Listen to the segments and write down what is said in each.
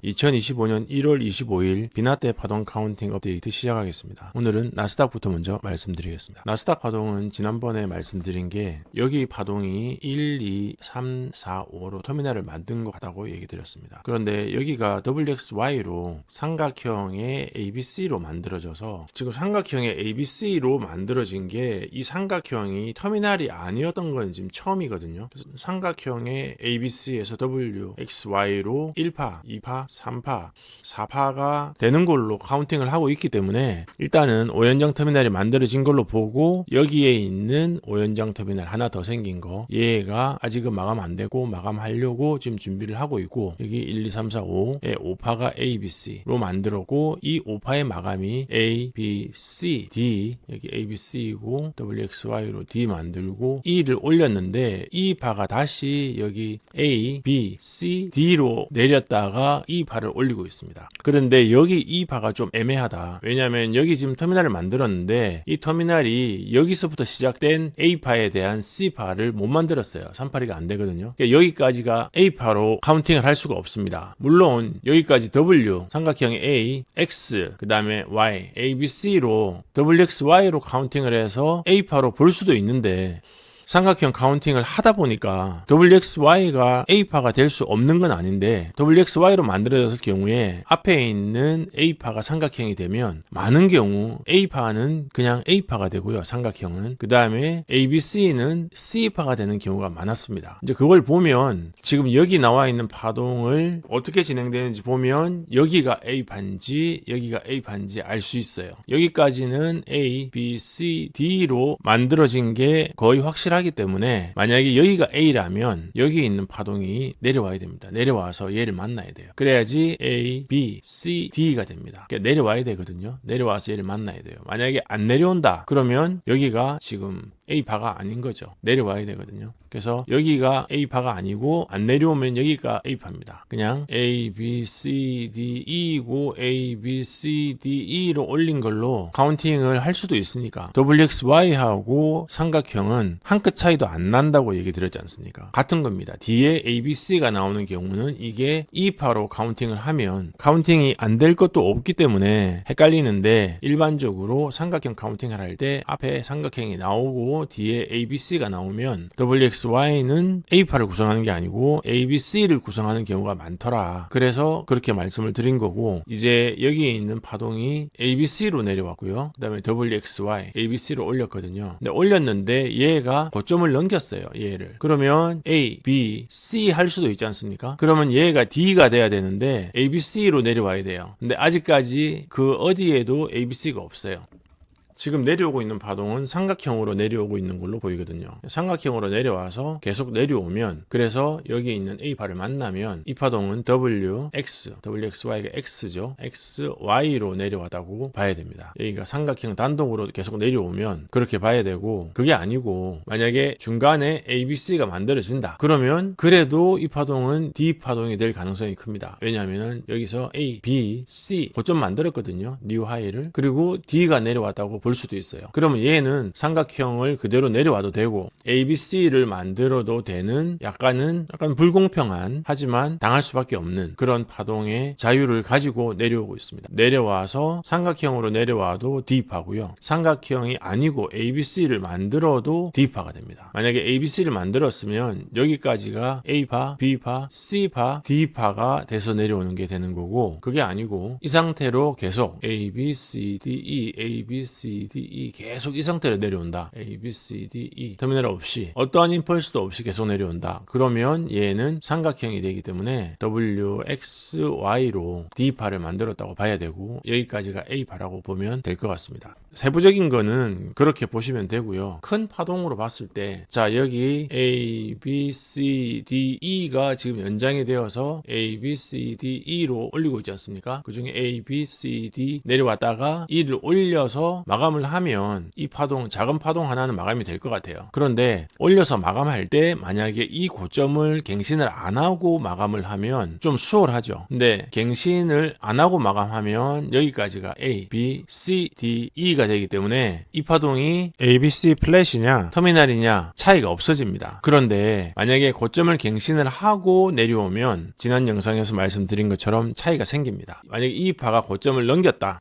2025년 1월 25일 비나테 파동 카운팅 업데이트 시작하겠습니다. 오늘은 나스닥부터 먼저 말씀드리겠습니다. 나스닥 파동은 지난번에 말씀드린 게 여기 파동이 1, 2, 3, 4, 5로 터미널을 만든 것 같다고 얘기 드렸습니다. 그런데 여기가 WXY로 삼각형의 ABC로 만들어져서 지금 삼각형의 ABC로 만들어진 게 이 삼각형이 터미널이 아니었던 건 지금 처음이거든요. 그래서 삼각형의 ABC에서 WXY로 1파, 2파, 3파, 4파가 되는 걸로 카운팅을 하고 있기 때문에 일단은 오연장 터미널이 만들어진 걸로 보고 여기에 있는 오연장 터미널 하나 더 생긴 거 얘가 아직은 마감 안 되고 마감하려고 지금 준비를 하고 있고 여기 1, 2, 3, 4, 5의 5파가 ABC로 만들었고 이 5파의 마감이 A, B, C, D 여기 ABC이고 WXY로 D 만들고 E를 올렸는데 이 파가 다시 여기 A, B, C, D로 내렸다가 이 파를 올리고 있습니다. 그런데 여기 이 파가 좀 애매하다. 왜냐하면 여기 지금 터미널을 만들었는데 이 터미널이 여기서부터 시작된 A파에 대한 C파를 못 만들었어요. 3파리가 안 되거든요. 그러니까 여기까지가 A파로 카운팅을 할 수가 없습니다. 물론 여기까지 W, 삼각형의 A, X, 그 다음에 Y, A, B, C로 WXY로 카운팅을 해서 A파로 볼 수도 있는데 삼각형 카운팅을 하다 보니까 WXY가 A파가 될 수 없는 건 아닌데 WXY로 만들어졌을 경우에 앞에 있는 A파가 삼각형이 되면 많은 경우 A파는 그냥 A파가 되고요. 삼각형은. 그 다음에 ABC는 C파가 되는 경우가 많았습니다. 이제 그걸 보면 지금 여기 나와 있는 파동을 어떻게 진행되는지 보면 여기가 A파인지 여기가 A파인지 알 수 있어요. 여기까지는 A, B, C, D로 만들어진 게 거의 확실하기 때문에 만약에 여기가 A라면 여기 있는 파동이 내려와야 됩니다. 내려와서 얘를 만나야 돼요. 그래야지 A, B, C, D가 됩니다. 그러니까 내려와야 되거든요. 내려와서 얘를 만나야 돼요. 만약에 안 내려온다 그러면 여기가 지금 A파가 아닌 거죠. 내려와야 되거든요. 그래서 여기가 A파가 아니고 안 내려오면 여기가 A파입니다. 그냥 A, B, C, D, E고 A, B, C, D, E로 올린 걸로 카운팅을 할 수도 있으니까 WXY하고 삼각형은 한 끗 차이도 안 난다고 얘기 드렸지 않습니까? 같은 겁니다. 뒤에 A, B, C가 나오는 경우는 이게 E파로 카운팅을 하면 카운팅이 안 될 것도 없기 때문에 헷갈리는데 일반적으로 삼각형 카운팅을 할 때 앞에 삼각형이 나오고 뒤에 ABC가 나오면 WXY는 A파를 구성하는 게 아니고 ABC를 구성하는 경우가 많더라. 그래서 그렇게 말씀을 드린 거고 이제 여기에 있는 파동이 ABC로 내려왔고요. 그 다음에 WXY, ABC로 올렸거든요. 근데 올렸는데 얘가 고점을 넘겼어요. 얘를. 그러면 A, B, C 할 수도 있지 않습니까? 그러면 얘가 D가 돼야 되는데 ABC로 내려와야 돼요. 근데 아직까지 그 어디에도 ABC가 없어요. 지금 내려오고 있는 파동은 삼각형으로 내려오고 있는 걸로 보이거든요. 삼각형으로 내려와서 계속 내려오면 그래서 여기 있는 A파를 만나면 이 파동은 WXY가 X죠. XY로 내려왔다고 봐야 됩니다. 여기가 삼각형 단독으로 계속 내려오면 그렇게 봐야 되고 그게 아니고 만약에 중간에 ABC가 만들어진다. 그러면 그래도 이 파동은 D 파동이 될 가능성이 큽니다. 왜냐하면 여기서 A, B, C 고점 만들었거든요. 뉴 하이를. 그리고 D가 내려왔다고 볼 수도 있어요. 그러면 얘는 삼각형을 그대로 내려와도 되고 ABC를 만들어도 되는 약간 불공평한 하지만 당할 수밖에 없는 그런 파동의 자유를 가지고 내려오고 있습니다. 내려와서 삼각형으로 내려와도 D파고요. 삼각형이 아니고 ABC를 만들어도 D파가 됩니다. 만약에 ABC를 만들었으면 여기까지가 A파, B파, C파, D파가 돼서 내려오는 게 되는 거고 그게 아니고 이 상태로 계속 A, B, C, D, E, A, B, C, D, E 계속 이 상태로 내려온다. A, B, C, D, E 터미널 없이 어떠한 임펄스도 없이 계속 내려온다. 그러면 얘는 삼각형이 되기 때문에 WXY로 D파를 만들었다고 봐야 되고 여기까지가 A파라고 보면 될 것 같습니다. 세부적인 거는 그렇게 보시면 되고요. 큰 파동으로 봤을 때 자 여기 A, B, C, D, E가 지금 연장이 되어서 A, B, C, D, E로 올리고 있지 않습니까? 그 중에 A, B, C, D 내려왔다가 E를 올려서 마감 마감을 하면 이 파동, 작은 파동 하나는 마감이 될 것 같아요. 그런데 올려서 마감할 때 만약에 이 고점을 갱신을 안 하고 마감을 하면 좀 수월하죠. 근데 갱신을 안 하고 마감하면 여기까지가 A, B, C, D, E가 되기 때문에 이 파동이 A, B, C 플랫이냐 터미널이냐 차이가 없어집니다. 그런데 만약에 고점을 갱신을 하고 내려오면 지난 영상에서 말씀드린 것처럼 차이가 생깁니다. 만약에 이 파가 고점을 넘겼다.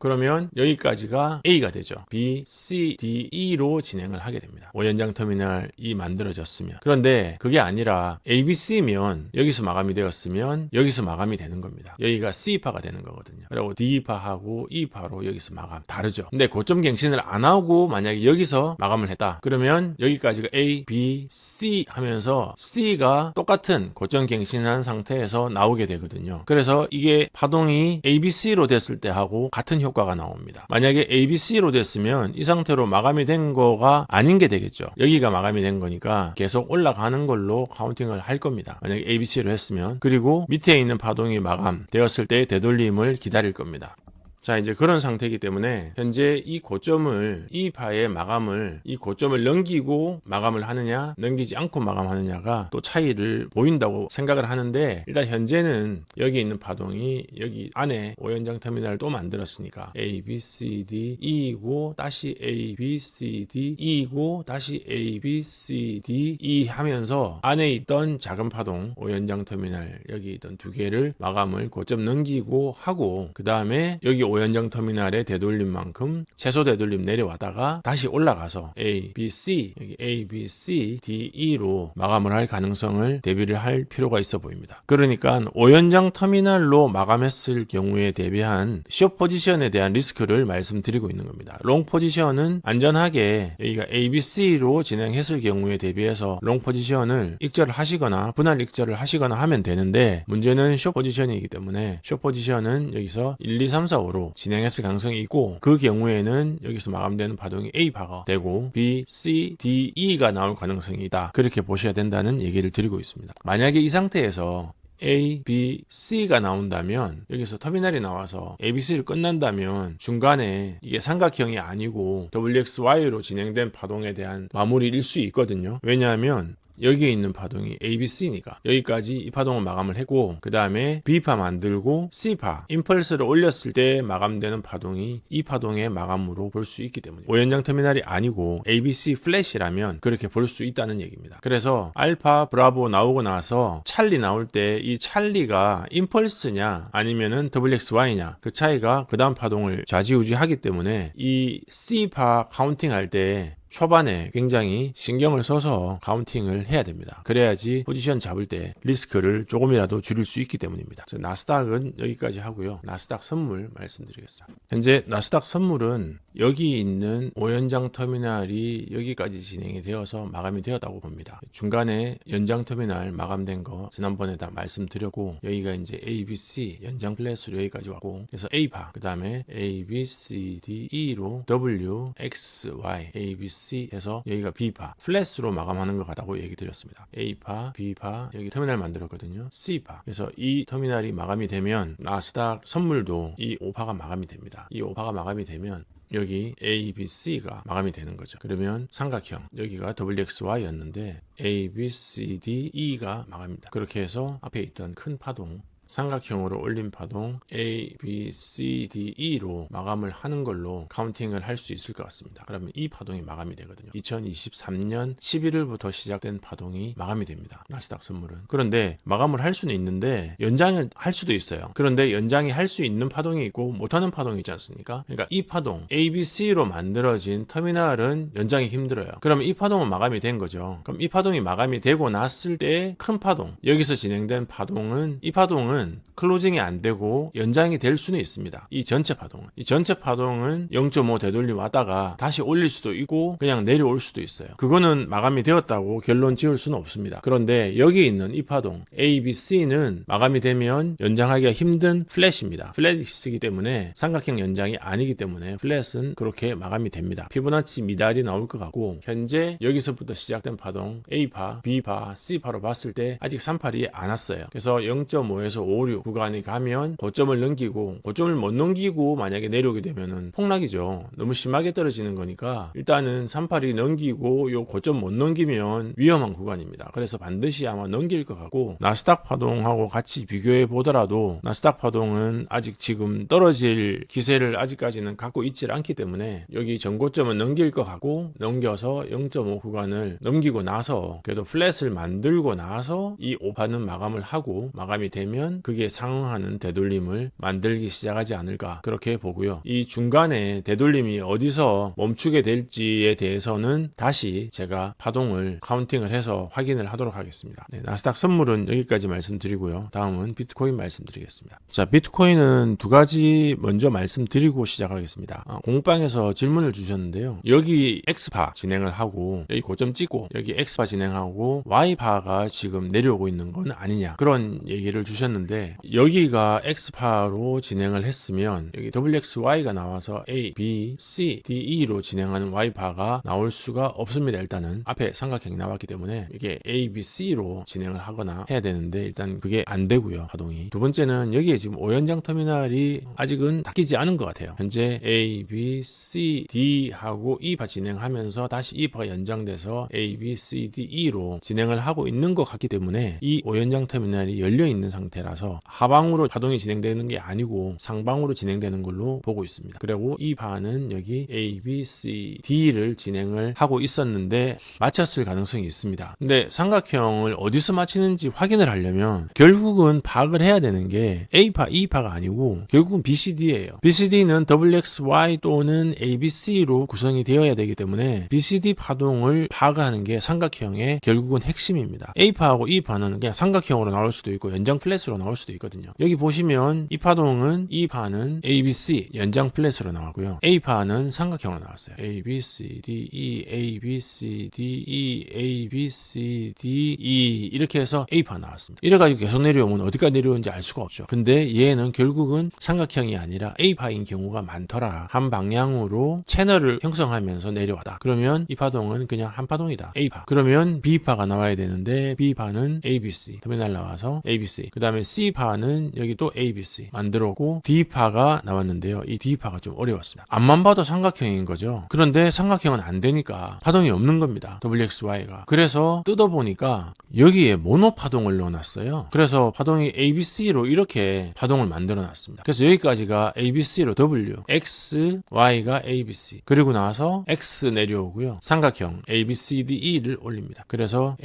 그러면 여기까지가 A가 되죠. B, C, D, E로 진행을 하게 됩니다. 5연장 터미널이 만들어졌으면. 그런데 그게 아니라 A, B, C면 여기서 마감이 되었으면 여기서 마감이 되는 겁니다. 여기가 C파가 되는 거거든요. 그리고 D파하고 E파로 여기서 마감 다르죠. 근데 고점 갱신을 안 하고 만약에 여기서 마감을 했다. 그러면 여기까지가 A, B, C 하면서 C가 똑같은 고점 갱신한 상태에서 나오게 되거든요. 그래서 이게 파동이 A, B, C로 됐을 때 하고 같은 효과가 나옵니다. 만약에 ABC로 됐으면 이 상태로 마감이 된 거가 아닌 게 되겠죠. 여기가 마감이 된 거니까 계속 올라가는 걸로 카운팅을 할 겁니다. 만약에 ABC로 했으면. 그리고 밑에 있는 파동이 마감되었을 때 되돌림을 기다릴 겁니다. 자, 이제 그런 상태이기 때문에 현재 이 고점을, 이 파의 마감을, 이 고점을 넘기고 마감을 하느냐 넘기지 않고 마감하느냐가 또 차이를 보인다고 생각을 하는데, 일단 현재는 여기 있는 파동이 여기 안에 5연장 터미널을 또 만들었으니까 A, B, C, D, E이고 다시 A, B, C, D, E이고 다시 A, B, C, D, E 하면서 안에 있던 작은 파동 5연장 터미널 여기 있던 두 개를 마감을 고점 넘기고 하고, 그 다음에 여기 5연장 터미널의 되돌림만큼 최소 되돌림 내려와다가 다시 올라가서 A, B, C, 여기 A, B, C, D, E로 마감을 할 가능성을 대비를 할 필요가 있어 보입니다. 그러니까 5연장 터미널로 마감했을 경우에 대비한 숏 포지션에 대한 리스크를 말씀드리고 있는 겁니다. 롱 포지션은 안전하게 여기가 A, B, C로 진행했을 경우에 대비해서 롱 포지션을 익절을 하시거나 분할 익절을 하시거나 하면 되는데, 문제는 숏 포지션이기 때문에 숏 포지션은 여기서 1, 2, 3, 4, 5로 진행했을 가능성이 있고, 그 경우에는 여기서 마감되는 파동이 A파가 되고 B, C, D, E가 나올 가능성이 있다. 그렇게 보셔야 된다는 얘기를 드리고 있습니다. 만약에 이 상태에서 A, B, C가 나온다면, 여기서 터미널이 나와서 A, B, C를 끝난다면 중간에 이게 삼각형이 아니고 WXY로 진행된 파동에 대한 마무리일 수 있거든요. 왜냐하면 여기에 있는 파동이 A, B, C니까 여기까지 이 파동을 마감을 했고, 그 다음에 B파 만들고 C파 임펄스를 올렸을 때 마감되는 파동이 이 파동의 마감으로 볼 수 있기 때문에 5연장 터미널이 아니고 A, B, C 플래시라면 그렇게 볼 수 있다는 얘기입니다. 그래서 알파, 브라보 나오고 나서 찰리 나올 때 이 찰리가 임펄스냐 아니면은 WXY냐 그 차이가 그 다음 파동을 좌지우지하기 때문에 이 C파 카운팅할 때 초반에 굉장히 신경을 써서 카운팅을 해야 됩니다. 그래야지 포지션 잡을 때 리스크를 조금이라도 줄일 수 있기 때문입니다. 나스닥은 여기까지 하고요. 나스닥 선물 말씀드리겠습니다. 현재 나스닥 선물은 여기 있는 5연장 터미널이 여기까지 진행이 되어서 마감이 되었다고 봅니다. 중간에 연장 터미널 마감된 거 지난번에 다 말씀드렸고, 여기가 이제 A, B, C 연장 플랫으로 여기까지 왔고, 그래서 A파, 그 다음에 A, B, C, D, E로 W, X, Y, A, B, C 해서 여기가 B파 플랫으로 마감하는 것 같다고 얘기 드렸습니다. A파, B파 여기 터미널 만들었거든요. C파. 그래서 이 터미널이 마감이 되면 나스닥 선물도 이 5파가 마감이 됩니다. 이 5파가 마감이 되면 여기 A, B, C가 마감이 되는 거죠. 그러면 삼각형 여기가 WXY였는데 A, B, C, D, E가 마감입니다. 그렇게 해서 앞에 있던 큰 파동 삼각형으로 올린 파동 A, B, C, D, E로 마감을 하는 걸로 카운팅을 할 수 있을 것 같습니다. 그러면 이 파동이 마감이 되거든요. 2023년 11월부터 시작된 파동이 마감이 됩니다. 나스닥 선물은. 그런데 마감을 할 수는 있는데 연장을 할 수도 있어요. 그런데 연장이 할 수 있는 파동이 있고 못하는 파동이 있지 않습니까? 그러니까 이 파동 A, B, C로 만들어진 터미널은 연장이 힘들어요. 그러면 이 파동은 마감이 된 거죠. 그럼 이 파동이 마감이 되고 났을 때 큰 파동 여기서 진행된 파동은 이 파동은 클로징이 안 되고 연장이 될 수는 있습니다. 이 전체 파동은 0.5 되돌림 왔다가 다시 올릴 수도 있고 그냥 내려올 수도 있어요. 그거는 마감이 되었다고 결론 지을 수는 없습니다. 그런데 여기 있는 이 파동 A, B, C는 마감이 되면 연장하기가 힘든 플랫입니다. 플랫이기 때문에 삼각형 연장이 아니기 때문에 플랫은 그렇게 마감이 됩니다. 피보나치 미달이 나올 것 같고, 현재 여기서부터 시작된 파동 A파, B파, C파로 봤을 때 아직 3팔이 안 왔어요. 그래서 0.5에서 0.56 구간에 가면 고점을 넘기고, 고점을 못 넘기고 만약에 내려오게 되면은 폭락이죠. 너무 심하게 떨어지는 거니까 일단은 382 넘기고 요 고점 못 넘기면 위험한 구간입니다. 그래서 반드시 아마 넘길 것 같고, 나스닥 파동하고 같이 비교해 보더라도 나스닥 파동은 아직 지금 떨어질 기세를 아직까지는 갖고 있질 않기 때문에 여기 전고점은 넘길 것 같고, 넘겨서 0.5 구간을 넘기고 나서 그래도 플랫을 만들고 나서 이 5파는 마감을 하고, 마감이 되면 그게 상응하는 되돌림을 만들기 시작하지 않을까 그렇게 보고요. 이 중간에 되돌림이 어디서 멈추게 될지에 대해서는 다시 제가 파동을 카운팅을 해서 확인을 하도록 하겠습니다. 네, 나스닥 선물은 여기까지 말씀드리고요. 다음은 비트코인 말씀드리겠습니다. 자, 비트코인은 두 가지 먼저 말씀드리고 시작하겠습니다. 공방에서 질문을 주셨는데요. 여기 X파 진행을 하고 여기 고점 찍고 여기 X파 진행하고 Y파가 지금 내려오고 있는 건 아니냐, 그런 얘기를 주셨는데, 여기가 X파로 진행을 했으면 여기 WXY가 나와서 A, B, C, D, E로 진행하는 Y파가 나올 수가 없습니다. 일단은 앞에 삼각형이 나왔기 때문에 이게 A, B, C로 진행을 하거나 해야 되는데 일단 그게 안 되고요, 파동이. 두 번째는 여기에 지금 5연장 터미널이 아직은 닦이지 않은 것 같아요. 현재 A, B, C, D 하고 E파 진행하면서 다시 E파가 연장돼서 A, B, C, D, E로 진행을 하고 있는 것 같기 때문에 이 5연장 터미널이 열려 있는 상태라서 하방으로 파동이 진행되는 게 아니고 상방으로 진행되는 걸로 보고 있습니다. 그리고 이 파는 여기 A, B, C, D를 진행을 하고 있었는데 맞췄을 가능성이 있습니다. 근데 삼각형을 어디서 맞히는지 확인을 하려면 결국은 파악을 해야 되는 게 A파, E파가 아니고 결국은 BCD예요. BCD는 WXY 또는 ABC로 구성이 되어야 되기 때문에 BCD 파동을 파악하는 게 삼각형의 결국은 핵심입니다. A파하고 E파는 그냥 삼각형으로 나올 수도 있고 연장 플랫으로 나올 수도 있거든요. 여기 보시면 이 파동은 E파는 ABC 연장 플랫으로 나왔고요. A파는 삼각형으로 나왔어요. A, B, C, D, E, A, B, C, D, E, A, B, C, D, E 이렇게 해서 A파 나왔습니다. 이래가지고 계속 내려오면 어디까지 내려오는지 알 수가 없죠. 근데 얘는 결국은 삼각형이 아니라 A파인 경우가 많더라. 한 방향으로 채널을 형성하면서 내려와다. 그러면 이 파동은 그냥 한 파동이다. A파. 그러면 B파가 나와야 되는데 B파는 ABC 터미널 나와서 ABC, 그 다음에 C파는 여기 또 ABC 만들었고 D파가 나왔는데요. 이 D파가 좀 어려웠습니다. 앞만 봐도 삼각형인 거죠. 그런데 삼각형은 안 되니까 파동이 없는 겁니다. WXY가. 그래서 뜯어보니까 여기에 모노 파동을 넣어놨어요. 그래서 파동이 ABC로 이렇게 파동을 만들어 놨습니다. 그래서 여기까지가 ABC로 W, X, Y가 ABC. 그리고 나서 X 내려오고요. 삼각형 ABCDE를 올립니다. 그래서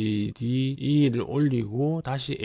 ABCDE를 올리고 다시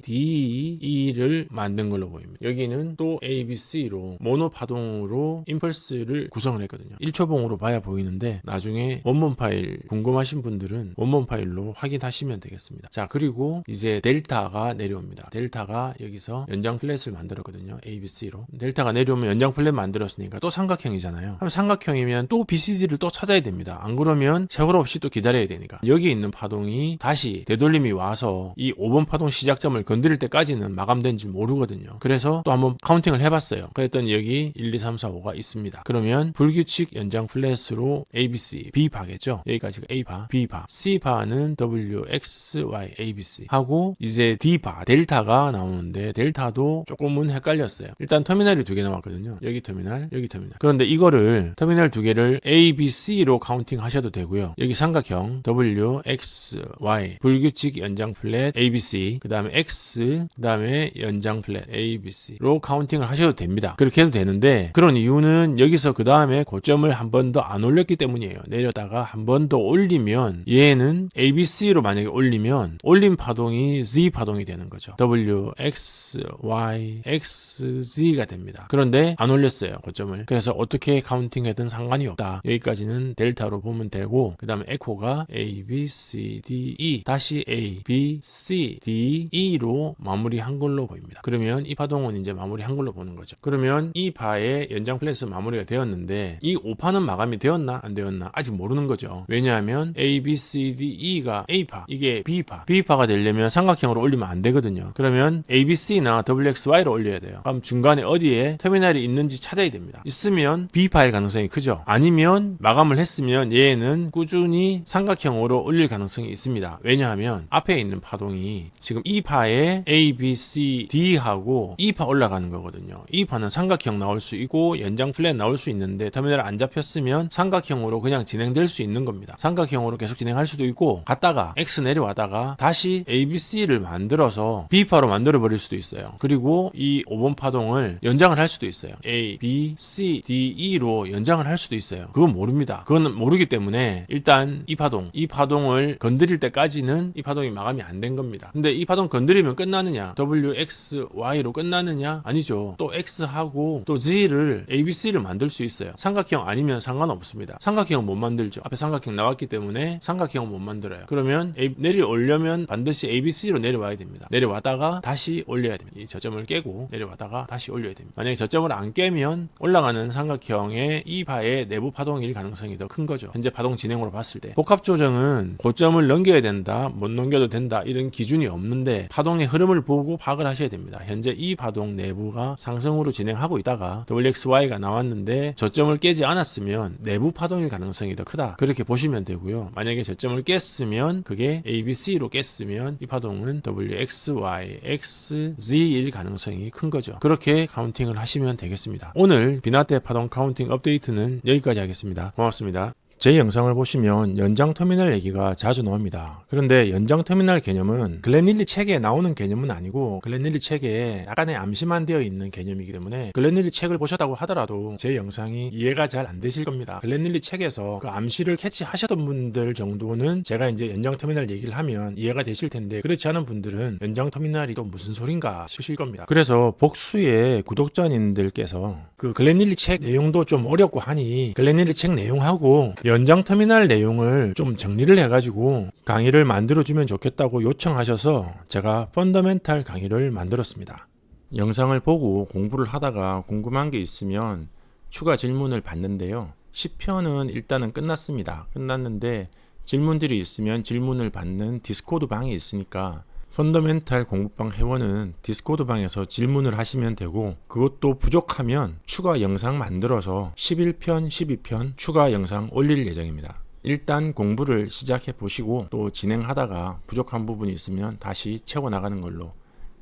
ABCDE를 만든 걸로 보입니다. 여기는 또 ABC로 모노 파동으로 임펄스를 구성을 했거든요. 1초봉으로 봐야 보이는데 나중에 원본 파일 궁금하신 분들은 원본 파일로 확인하시면 되겠습니다. 자, 그리고 이제 델타가 내려옵니다. 델타가 여기서 연장 플랫을 만들었거든요. ABC로. 델타가 내려오면 연장 플랫 만들었으니까 또 삼각형이잖아요. 그럼 삼각형이면 또 BCD를 또 찾아야 됩니다. 안 그러면 세월 없이 또 기다려야 되니까. 여기 있는 파동이 다시 되돌림이 와서 이 5번 파동 시작점을 건드릴 때까지는 마감된지 모르거든요. 그래서 또 한번 카운팅을 해봤어요. 그랬더니 여기 1, 2, 3, 4, 5가 있습니다. 그러면 불규칙 연장 플랫으로 ABC, B파겠죠. 여기까지가 A파, B파, C파는 W, X, Y, ABC 하고 이제 D파, 델타가 나오는데 델타도 조금은 헷갈렸어요. 일단 터미널이 두 개 나왔거든요. 여기 터미널, 여기 터미널. 그런데 이거를 터미널 두 개를 A, B, C로 카운팅 하셔도 되고요. 여기 삼각형 W, X, Y 불규칙 연장 플랫 ABC, 그 다음에 X, 그 다음에 연장 플랫 ABC로 카운팅을 하셔도 됩니다. 그렇게 해도 되는데 그런 이유는 여기서 그 다음에 고점을 한 번 더 안 올렸기 때문이에요. 내려다가 한 번 더 올리면 얘는 ABC로 만약에 올리면 올린 파동이 Z 파동이 되는 거죠. W, X, Y, X, Z가 됩니다. 그런데 안 올렸어요. 고점을. 그래서 어떻게 카운팅해든 상관이 없다. 여기까지는 델타로 보면 되고 그 다음에 에코가 A, B, C, D, E 다시 A, B, C, D, E로 마무리한 걸로 보입니다. 그러면 이 파동은 이제 마무리한 걸로 보는 거죠. 그러면 이 파의 연장 플랫은 마무리가 되었는데 이 5파는 마감이 되었나 안 되었나 아직 모르는 거죠. 왜냐하면 A, B, C, D, E가 A파, 이게 B파. B파가 되려면 삼각형으로 올리면 안 되거든요. 그러면 A, B, C나 WXY로 올려야 돼요. 그럼 중간에 어디에 터미널이 있는지 찾아야 됩니다. 있으면 B파일 가능성이 크죠. 아니면 마감을 했으면 얘는 꾸준히 삼각형으로 올릴 가능성이 있습니다. 왜냐하면 앞에 있는 파동이 파동이 지금 2파에 A, B, C, D 하고 2파 올라가는 거거든요. 2파는 삼각형 나올 수 있고 연장 플랫 나올 수 있는데 터미널 안 잡혔으면 삼각형으로 그냥 진행될 수 있는 겁니다. 삼각형으로 계속 진행할 수도 있고 갔다가 X 내려왔다가 다시 A, B, C를 만들어서 B파로 만들어 버릴 수도 있어요. 그리고 이 5번 파동을 연장을 할 수도 있어요. A, B, C, D, E로 연장을 할 수도 있어요. 그건 모릅니다. 그건 모르기 때문에 일단 이 파동을 건드릴 때까지는 이 파동이 마감이 안 된 겁니다. 근데 이 파동 건드리면 끝나느냐? W, X, Y로 끝나느냐? 아니죠. 또 X하고 또 Z를 A, B, C를 만들 수 있어요. 삼각형 아니면 상관없습니다. 삼각형은 못 만들죠. 앞에 삼각형 나왔기 때문에 삼각형은 못 만들어요. 그러면 내려오려면 반드시 A, B, C로 내려와야 됩니다. 내려왔다가 다시 올려야 됩니다. 이 저점을 깨고 내려왔다가 다시 올려야 됩니다. 만약에 저점을 안 깨면 올라가는 삼각형의 이 바의 내부 파동일 가능성이 더 큰 거죠. 현재 파동 진행으로 봤을 때. 복합 조정은 고점을 넘겨야 된다, 못 넘겨도 된다 이런 기준이 없는데 파동의 흐름을 보고 파악을 하셔야 됩니다. 현재 이 파동 내부가 상승으로 진행하고 있다가 WXY가 나왔는데 저점을 깨지 않았으면 내부 파동일 가능성이 더 크다. 그렇게 보시면 되고요. 만약에 저점을 깼으면 그게 ABC로 깼으면 이 파동은 WXY, XZ일 가능성이 큰 거죠. 그렇게 카운팅을 하시면 되겠습니다. 오늘 비나테 파동 카운팅 업데이트는 여기까지 하겠습니다. 고맙습니다. 제 영상을 보시면 연장 터미널 얘기가 자주 나옵니다. 그런데 연장 터미널 개념은 글렌일리 책에 나오는 개념은 아니고 글렌일리 책에 약간의 암시만 되어 있는 개념이기 때문에 글렌일리 책을 보셨다고 하더라도 제 영상이 이해가 잘 안 되실 겁니다. 글렌일리 책에서 그 암시를 캐치하셨던 분들 정도는 제가 이제 연장 터미널 얘기를 하면 이해가 되실 텐데 그렇지 않은 분들은 연장 터미널이 또 무슨 소린가 싶으실 겁니다. 그래서 복수의 구독자님들께서 그 글렌일리 책 내용도 좀 어렵고 하니 글렌일리 책 내용하고 연장 터미널 내용을 좀 정리를 해가지고 강의를 만들어주면 좋겠다고 요청하셔서 제가 펀더멘탈 강의를 만들었습니다. 영상을 보고 공부를 하다가 궁금한 게 있으면 추가 질문을 받는데요. 10편은 일단은 끝났습니다. 끝났는데 질문들이 있으면 질문을 받는 디스코드 방이 있으니까 펀더멘탈 공부방 회원은 디스코드 방에서 질문을 하시면 되고 그것도 부족하면 추가 영상 만들어서 11편, 12편 추가 영상 올릴 예정입니다. 일단 공부를 시작해 보시고 또 진행하다가 부족한 부분이 있으면 다시 채워나가는 걸로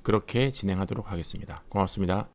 그렇게 진행하도록 하겠습니다. 고맙습니다.